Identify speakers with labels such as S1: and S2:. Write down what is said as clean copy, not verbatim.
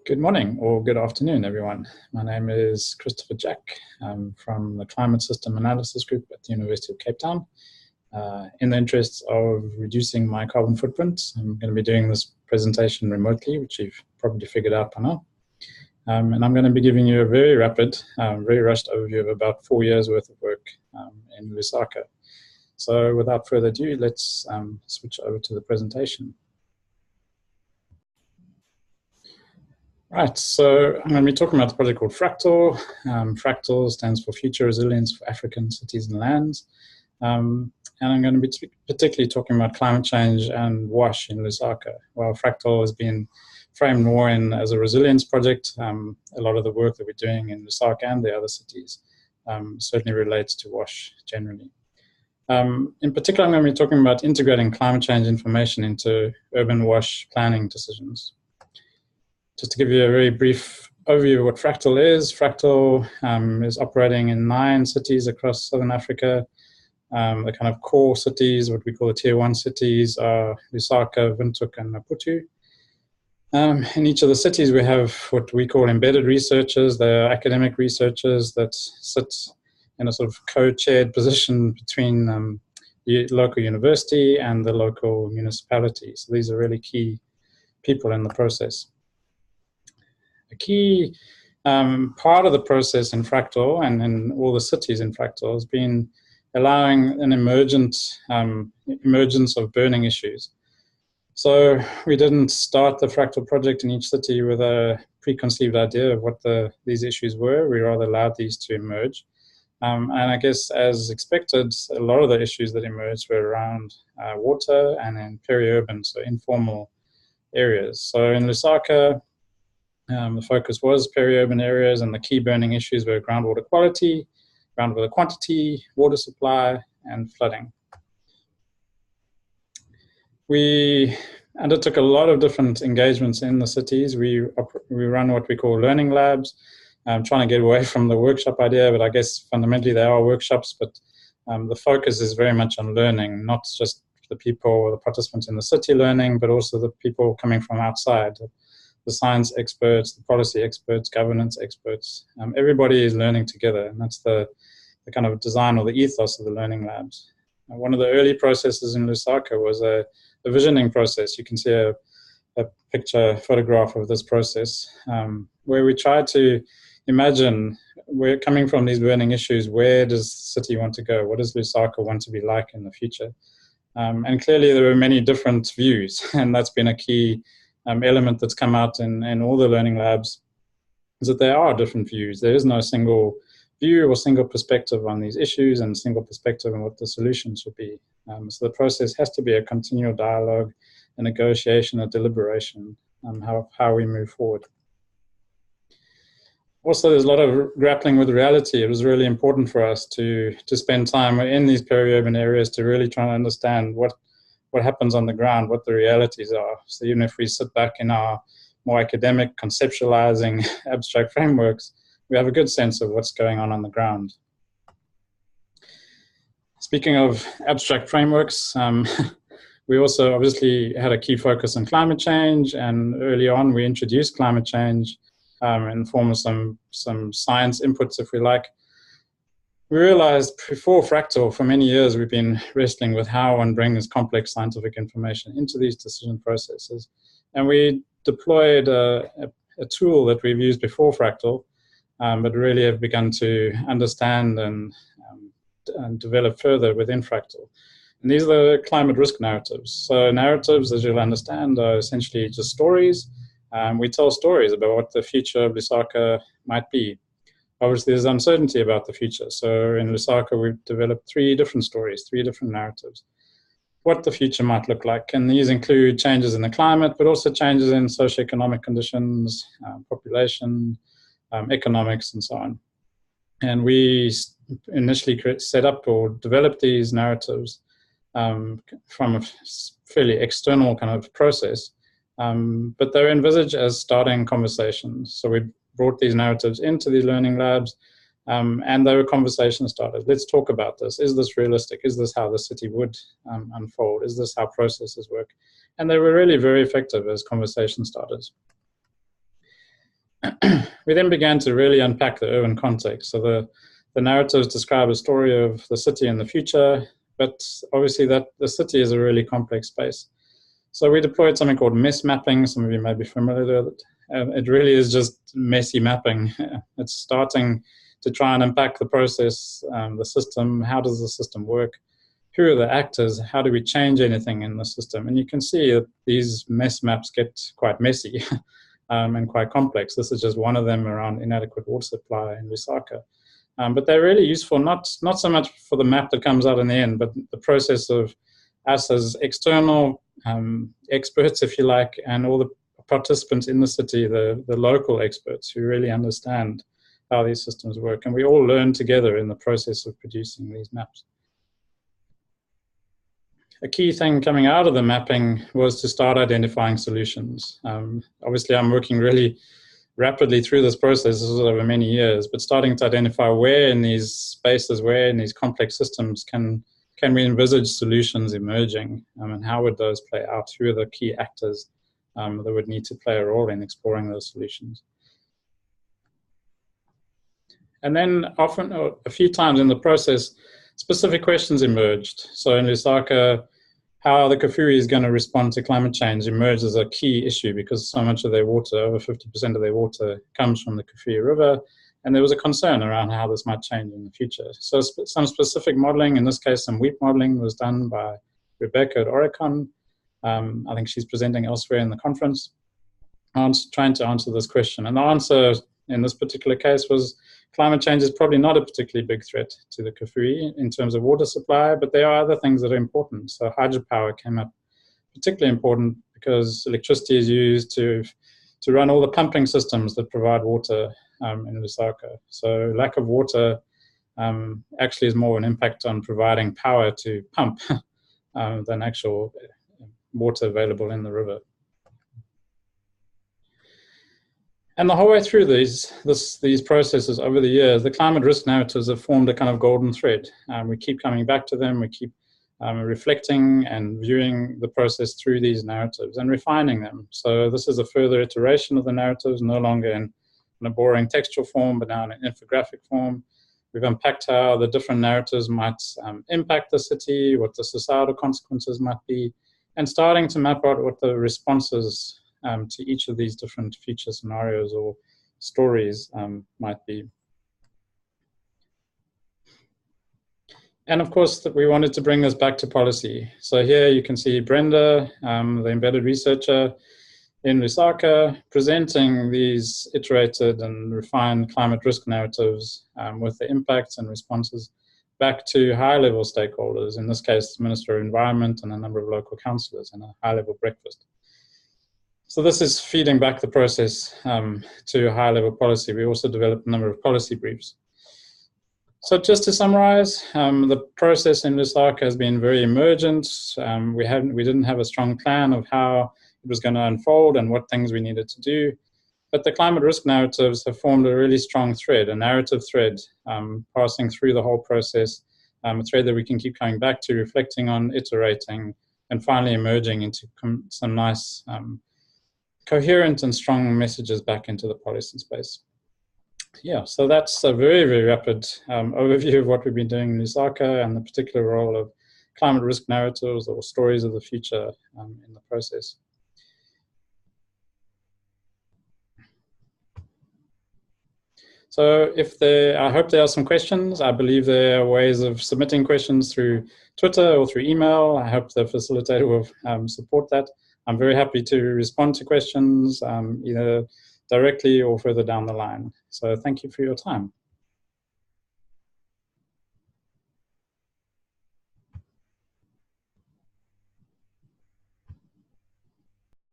S1: Good morning or good afternoon, everyone. My name is Christopher Jack. I'm from the Climate System Analysis Group at the University of Cape Town. In the interests of reducing my carbon footprint, I'm going to be doing this presentation remotely, which you've probably figured out by now. And I'm going to be giving you a very rapid, very rushed overview of about 4 years worth of work in Lusaka. So without further ado, let's switch over to the presentation. Right, so I'm going to be talking about the project called FRACTAL. FRACTAL stands for Future Resilience for African Cities and Lands. And I'm going to be particularly talking about climate change and WASH in Lusaka. While FRACTAL has been framed more as a resilience project, a lot of the work that we're doing in Lusaka and the other cities certainly relates to WASH generally. In particular, I'm going to be talking about integrating climate change information into urban WASH planning decisions. Just to give you a very brief overview of what FRACTAL is, FRACTAL is operating in 9 cities across Southern Africa. The kind of core cities, what we call the Tier 1 cities, are Lusaka, Windhoek, and Maputo. In each of the cities, we have what we call embedded researchers. They're academic researchers that sit in a sort of co-chaired position between the local university and the local municipality. So these are really key people in the process. A key part of the process in FRACTAL and in all the cities in FRACTAL has been allowing an emergence of burning issues. So we didn't start the FRACTAL project in each city with a preconceived idea of what these issues were. We rather allowed these to emerge. And I guess as expected, a lot of the issues that emerged were around water and in peri-urban, so informal areas. So in Lusaka, the focus was peri-urban areas, and the key burning issues were groundwater quality, groundwater quantity, water supply, and flooding. We undertook a lot of different engagements in the cities. We run what we call learning labs. I'm trying to get away from the workshop idea, but I guess fundamentally they are workshops, but the focus is very much on learning, not just the people or the participants in the city learning, but also the people coming from outside. The science experts, the policy experts, governance experts, everybody is learning together, and that's the kind of design or the ethos of the learning labs. One of the early processes in Lusaka was a visioning process. You can see a photograph of this process, where we tried to imagine, we're coming from these burning issues, where does the city want to go? What does Lusaka want to be like in the future? And clearly there are many different views, and that's been a key element that's come out in all the learning labs, is that there are different views. There is no single view or single perspective on these issues and single perspective on what the solution should be. So the process has to be a continual dialogue, a negotiation, a deliberation on how we move forward. Also, there's a lot of grappling with reality. It was really important for us to spend time in these peri-urban areas to really try and understand what happens on the ground, what the realities are. So even if we sit back in our more academic, conceptualizing, abstract frameworks, we have a good sense of what's going on the ground. Speaking of abstract frameworks, we also obviously had a key focus on climate change, and early on we introduced climate change in the form of some science inputs, if we like. We realized before FRACTAL, for many years, we've been wrestling with how one brings complex scientific information into these decision processes. And we deployed a tool that we've used before FRACTAL, but really have begun to understand and develop further within FRACTAL. And these are the climate risk narratives. So narratives, as you'll understand, are essentially just stories. We tell stories about what the future of Lusaka might be. Obviously, there's uncertainty about the future. So in Lusaka, we've developed 3 different stories, 3 different narratives, what the future might look like. And these include changes in the climate, but also changes in socioeconomic conditions, population, economics, and so on. And we initially set up or developed these narratives from a fairly external kind of process, but they're envisaged as starting conversations. So we brought these narratives into the learning labs, and they were conversation starters. Let's talk about this. Is this realistic? Is this how the city would unfold? Is this how processes work? And they were really very effective as conversation starters. we then began to really unpack the urban context. So the narratives describe a story of the city in the future, but obviously that the city is a really complex space. So we deployed something called mess mapping. Some of you may be familiar with it. It really is just messy mapping. It's starting to try and unpack the process, the system. How does the system work? Who are the actors? How do we change anything in the system? And you can see that these mess maps get quite messy and quite complex. This is just one of them around inadequate water supply in Lusaka. But they're really useful, not so much for the map that comes out in the end, but the process of us as external experts, if you like, and all the participants in the city, the local experts who really understand how these systems work. And we all learn together in the process of producing these maps. A key thing coming out of the mapping was to start identifying solutions. Obviously, I'm working really rapidly through this process. This is over many years, but starting to identify where in these spaces, where in these complex systems can we envisage solutions emerging, and how would those play out? Who are the key actors that would need to play a role in exploring those solutions? And then often, a few times in the process, specific questions emerged. So in Lusaka, how the Kafue is going to respond to climate change emerged as a key issue because so much of their water, over 50% of their water, comes from the Kafue River. And there was a concern around how this might change in the future. So some specific modeling, in this case, some wheat modeling was done by Rebecca at Aurecon. I think she's presenting elsewhere in the conference, trying to answer this question. And the answer in this particular case was climate change is probably not a particularly big threat to the Kafue in terms of water supply, but there are other things that are important. So hydropower came up particularly important because electricity is used to run all the pumping systems that provide water in Lusaka. So lack of water actually is more an impact on providing power to pump than actual water available in the river. And the whole way through these processes over the years, the climate risk narratives have formed a kind of golden thread. We keep coming back to them. We keep reflecting and viewing the process through these narratives and refining them. So this is a further iteration of the narratives, no longer in a boring textual form, but now in an infographic form. We've unpacked how the different narratives might impact the city, what the societal consequences might be, and starting to map out what the responses to each of these different future scenarios or stories might be. And of course, we wanted to bring this back to policy. So here you can see Brenda, the embedded researcher in Lusaka, presenting these iterated and refined climate risk narratives with the impacts and responses back to high-level stakeholders, in this case, the Minister of Environment and a number of local councillors in a high-level breakfast. So this is feeding back the process to high-level policy. We also developed a number of policy briefs. So just to summarize, the process in Lusaka has been very emergent. We didn't have a strong plan of how it was going to unfold and what things we needed to do. But the climate risk narratives have formed a really strong thread, a narrative thread, passing through the whole process, a thread that we can keep coming back to, reflecting on, iterating, and finally emerging into some nice coherent and strong messages back into the policy space. Yeah, so that's a very, very rapid overview of what we've been doing in Lusaka and the particular role of climate risk narratives or stories of the future in the process. So I hope there are some questions. I believe there are ways of submitting questions through Twitter or through email. I hope the facilitator will support that. I'm very happy to respond to questions either directly or further down the line. So thank you for your time.